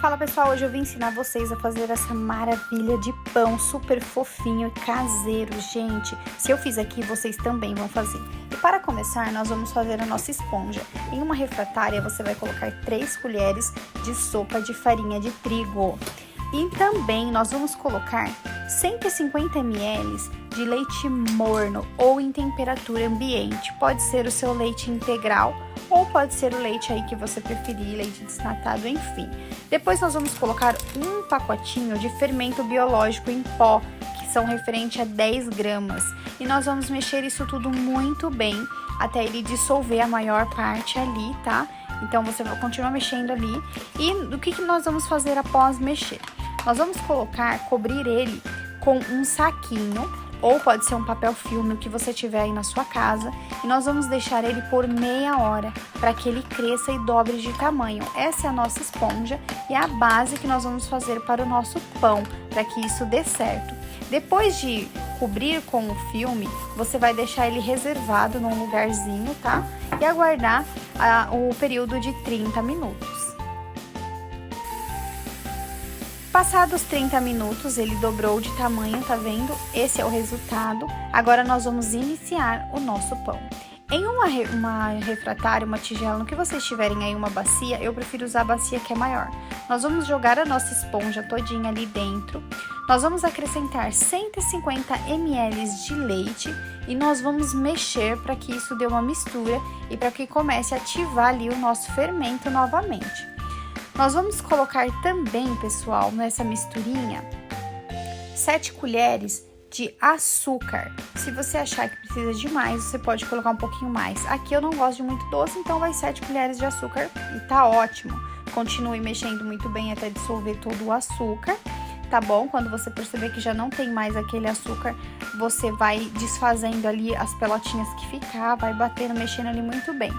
Fala pessoal, hoje eu vim ensinar vocês a fazer essa maravilha de pão super fofinho e caseiro, gente. Se eu fiz aqui, vocês também vão fazer. E para começar, nós vamos fazer a nossa esponja. Em uma refratária, você vai colocar 3 colheres de sopa de farinha de trigo. E também nós vamos colocar 150 ml de leite morno ou em temperatura ambiente. Pode ser o seu leite integral ou pode ser o leite aí que você preferir, leite desnatado, enfim. Depois nós vamos colocar um pacotinho de fermento biológico em pó, que são referente a 10 gramas. E nós vamos mexer isso tudo muito bem, até ele dissolver a maior parte ali, tá? Então você vai continuar mexendo ali. E o que nós vamos fazer após mexer? Nós vamos cobrir ele com um saquinho, ou pode ser um papel filme, o que você tiver aí na sua casa, e nós vamos deixar ele por meia hora, para que ele cresça e dobre de tamanho. Essa é a nossa esponja e é a base que nós vamos fazer para o nosso pão, para que isso dê certo. Depois de cobrir com o filme, você vai deixar ele reservado num lugarzinho, tá? E aguardar o período de 30 minutos. Passados 30 minutos, ele dobrou de tamanho, tá vendo? Esse é o resultado. Agora nós vamos iniciar o nosso pão. Em uma refratária, uma tigela, no que vocês tiverem aí uma bacia, eu prefiro usar a bacia que é maior. Nós vamos jogar a nossa esponja todinha ali dentro. Nós vamos acrescentar 150 ml de leite e nós vamos mexer para que isso dê uma mistura e para que comece a ativar ali o nosso fermento novamente. Nós vamos colocar também, pessoal, nessa misturinha, 7 colheres de açúcar. Se você achar que precisa de mais, você pode colocar um pouquinho mais. Aqui eu não gosto de muito doce, então vai 7 colheres de açúcar e tá ótimo. Continue mexendo muito bem até dissolver todo o açúcar, tá bom? Quando você perceber que já não tem mais aquele açúcar, você vai desfazendo ali as pelotinhas que ficar, vai batendo, mexendo ali muito bem.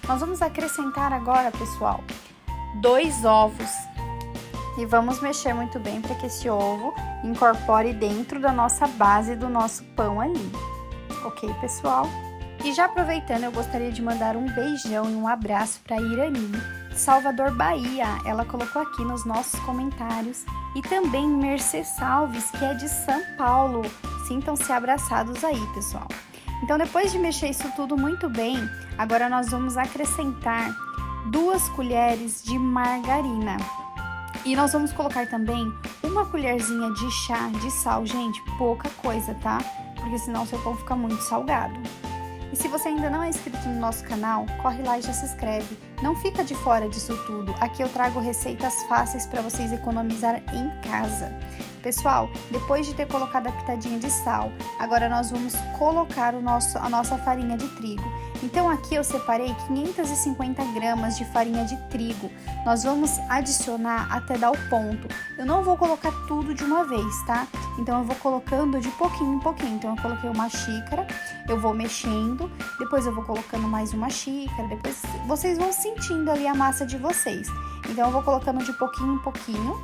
Nós vamos acrescentar agora, pessoal, 2 ovos e vamos mexer muito bem para que esse ovo incorpore dentro da nossa base do nosso pão ali, ok, pessoal? E já aproveitando, eu gostaria de mandar um beijão e um abraço para a Irani, de Salvador, Bahia. Ela colocou aqui nos nossos comentários, e também Mercê Salves, que é de São Paulo. Sintam-se abraçados aí, pessoal. Então, depois de mexer isso tudo muito bem, agora nós vamos acrescentar 2 colheres de margarina. E nós vamos colocar também uma colherzinha de chá de sal, gente, pouca coisa, tá? Porque senão o seu pão fica muito salgado. E se você ainda não é inscrito no nosso canal, corre lá e já se inscreve. Não fica de fora disso tudo. Aqui eu trago receitas fáceis para vocês economizar em casa. Pessoal, depois de ter colocado a pitadinha de sal, agora nós vamos colocar a nossa farinha de trigo. Então aqui eu separei 550 gramas de farinha de trigo. Nós vamos adicionar até dar o ponto. Eu não vou colocar tudo de uma vez, tá? Então eu vou colocando de pouquinho em pouquinho. Então eu coloquei uma xícara, eu vou mexendo, depois eu vou colocando mais uma xícara, depois vocês vão sentindo ali a massa de vocês. Então eu vou colocando de pouquinho em pouquinho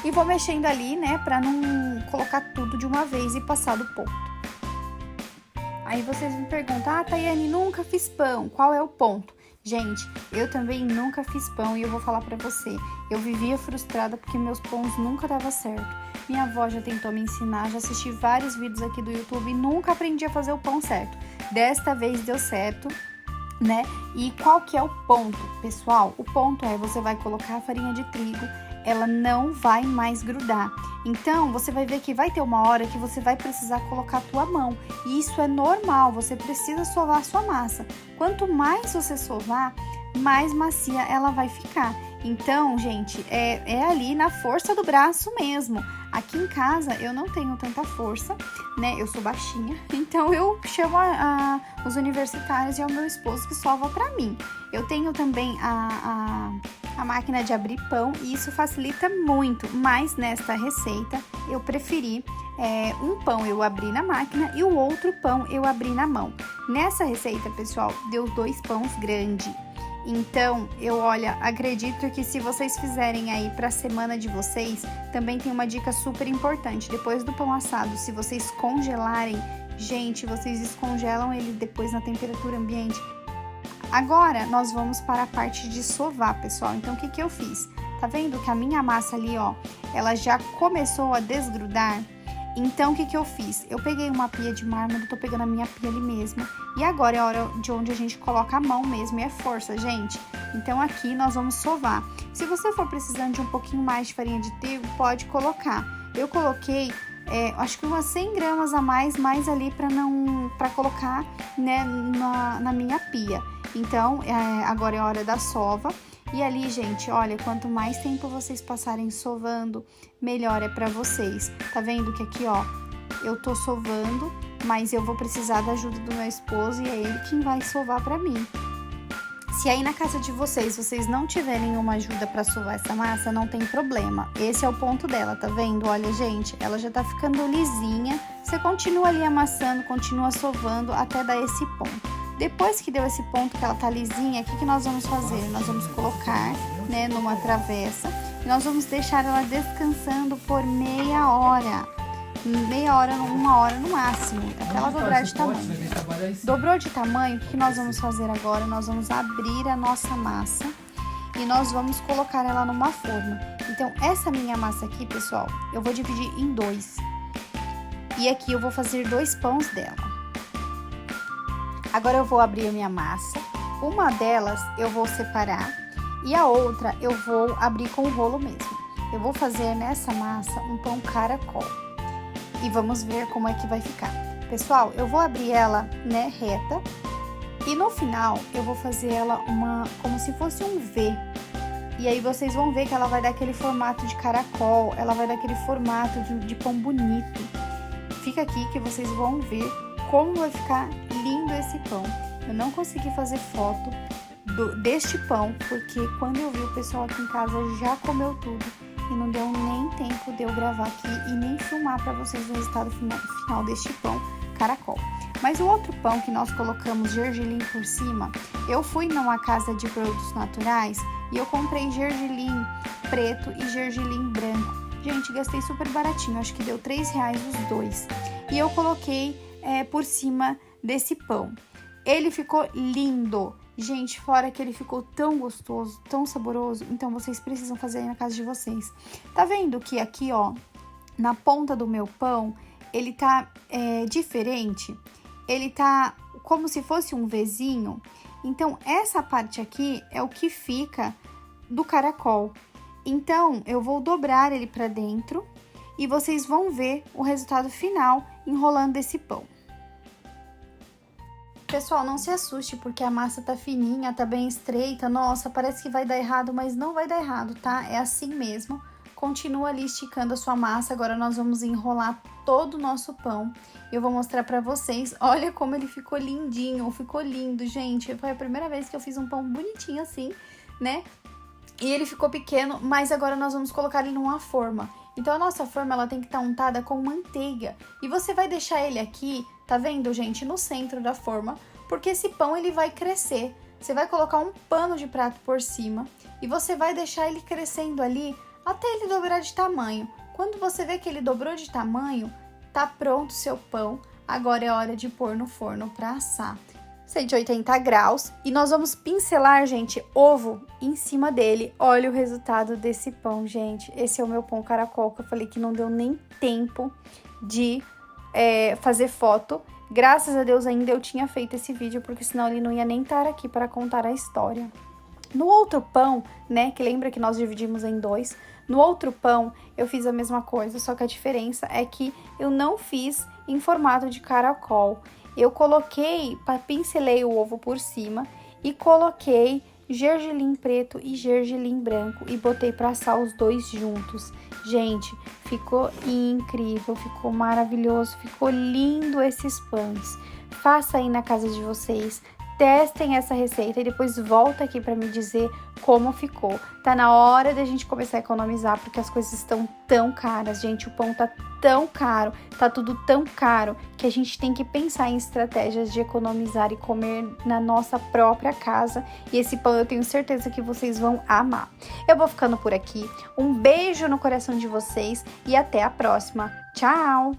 e vou mexendo ali, né, pra não colocar tudo de uma vez e passar do ponto. Aí vocês me perguntam, Tayane, nunca fiz pão, qual é o ponto? Gente, eu também nunca fiz pão e eu vou falar pra você, eu vivia frustrada porque meus pães nunca davam certo. Minha avó já tentou me ensinar, já assisti vários vídeos aqui do YouTube e nunca aprendi a fazer o pão certo. Desta vez deu certo, né? E qual que é o ponto, pessoal? O ponto é, você vai colocar a farinha de trigo, ela não vai mais grudar. Então, você vai ver que vai ter uma hora que você vai precisar colocar a tua mão. E isso é normal, você precisa sovar a sua massa. Quanto mais você sovar, mais macia ela vai ficar. Então, gente, é ali na força do braço mesmo. Aqui em casa, eu não tenho tanta força, né? Eu sou baixinha, então eu chamo os universitários e ao meu esposo que sova pra mim. Eu tenho também a máquina de abrir pão e isso facilita muito, mas nesta receita eu preferi um pão eu abri na máquina e o outro pão eu abri na mão. Nessa receita, pessoal, deu 2 pães grandes. Então, acredito que se vocês fizerem aí para a semana de vocês, também tem uma dica super importante. Depois do pão assado, se vocês congelarem, gente, vocês descongelam ele depois na temperatura ambiente. Agora, nós vamos para a parte de sovar, pessoal. Então, o que eu fiz? Tá vendo que a minha massa ali, ó, ela já começou a desgrudar? Então, o que que eu fiz? Eu peguei uma pia de mármore, tô pegando a minha pia ali mesmo. E agora é a hora de onde a gente coloca a mão mesmo, e é força, gente. Então, aqui nós vamos sovar. Se você for precisando de um pouquinho mais de farinha de trigo, pode colocar. Eu coloquei, acho que umas 100 gramas a mais ali pra colocar, né, na minha pia. Então, agora é a hora da sova. E ali, gente, olha, quanto mais tempo vocês passarem sovando, melhor é pra vocês. Tá vendo que aqui, ó, eu tô sovando, mas eu vou precisar da ajuda do meu esposo e é ele quem vai sovar pra mim. Se aí na casa de vocês não tiverem uma ajuda pra sovar essa massa, não tem problema. Esse é o ponto dela, tá vendo? Olha, gente, ela já tá ficando lisinha. Você continua ali amassando, continua sovando até dar esse ponto. Depois que deu esse ponto que ela tá lisinha, o que nós vamos fazer? Nós vamos colocar, né, numa travessa e nós vamos deixar ela descansando por meia hora. Meia hora, 1 hora no máximo, até ela dobrar de tamanho. Dobrou de tamanho, o que nós vamos fazer agora? Nós vamos abrir a nossa massa e nós vamos colocar ela numa forma. Então, essa minha massa aqui, pessoal, eu vou dividir em 2. E aqui eu vou fazer 2 pães dela. Agora eu vou abrir a minha massa, uma delas eu vou separar e a outra eu vou abrir com o rolo mesmo. Eu vou fazer nessa massa um pão caracol e vamos ver como é que vai ficar. Pessoal, eu vou abrir ela, né, reta e no final eu vou fazer ela como se fosse um V. E aí vocês vão ver que ela vai dar aquele formato de caracol, ela vai dar aquele formato de pão bonito. Fica aqui que vocês vão ver como vai ficar lindo esse pão. Eu não consegui fazer foto deste pão, porque quando eu vi o pessoal aqui em casa já comeu tudo e não deu nem tempo de eu gravar aqui e nem filmar para vocês o resultado final deste pão caracol. Mas o outro pão que nós colocamos gergelim por cima, eu fui numa casa de produtos naturais e eu comprei gergelim preto e gergelim branco. Gente, gastei super baratinho, acho que deu R$3 os dois. E eu coloquei por cima desse pão. Ele ficou lindo. Gente, fora que ele ficou tão gostoso, tão saboroso, então vocês precisam fazer aí na casa de vocês. Tá vendo que aqui, ó, na ponta do meu pão, ele tá diferente? Ele tá como se fosse um Vzinho. Então, essa parte aqui é o que fica do caracol. Então, eu vou dobrar ele pra dentro e vocês vão ver o resultado final enrolando esse pão. Pessoal, não se assuste porque a massa tá fininha, tá bem estreita. Nossa, parece que vai dar errado, mas não vai dar errado, tá? É assim mesmo. Continua ali esticando a sua massa. Agora nós vamos enrolar todo o nosso pão. Eu vou mostrar pra vocês. Olha como ele ficou lindinho, ficou lindo, gente. Foi a primeira vez que eu fiz um pão bonitinho assim, né? E ele ficou pequeno, mas agora nós vamos colocar ele numa forma. Então, a nossa forma, ela tem que estar untada com manteiga. E você vai deixar ele aqui, tá vendo, gente, no centro da forma, porque esse pão, ele vai crescer. Você vai colocar um pano de prato por cima e você vai deixar ele crescendo ali até ele dobrar de tamanho. Quando você vê que ele dobrou de tamanho, tá pronto o seu pão. Agora é hora de pôr no forno para assar. 180 graus. E nós vamos pincelar, gente, ovo em cima dele. Olha o resultado desse pão, gente. Esse é o meu pão caracol, que eu falei que não deu nem tempo de fazer foto. Graças a Deus ainda eu tinha feito esse vídeo, porque senão ele não ia nem estar aqui para contar a história. No outro pão, né, que lembra que nós dividimos em 2, no outro pão eu fiz a mesma coisa, só que a diferença é que eu não fiz em formato de caracol. Eu pincelei o ovo por cima e coloquei gergelim preto e gergelim branco e botei para assar os dois juntos. Gente, ficou incrível, ficou maravilhoso, ficou lindo esses pães. Faça aí na casa de vocês, testem essa receita e depois volta aqui para me dizer como ficou. Tá na hora da gente começar a economizar, porque as coisas estão tão caras, gente. O pão tá tão caro, tá tudo tão caro, que a gente tem que pensar em estratégias de economizar e comer na nossa própria casa. E esse pão eu tenho certeza que vocês vão amar. Eu vou ficando por aqui. Um beijo no coração de vocês e até a próxima. Tchau!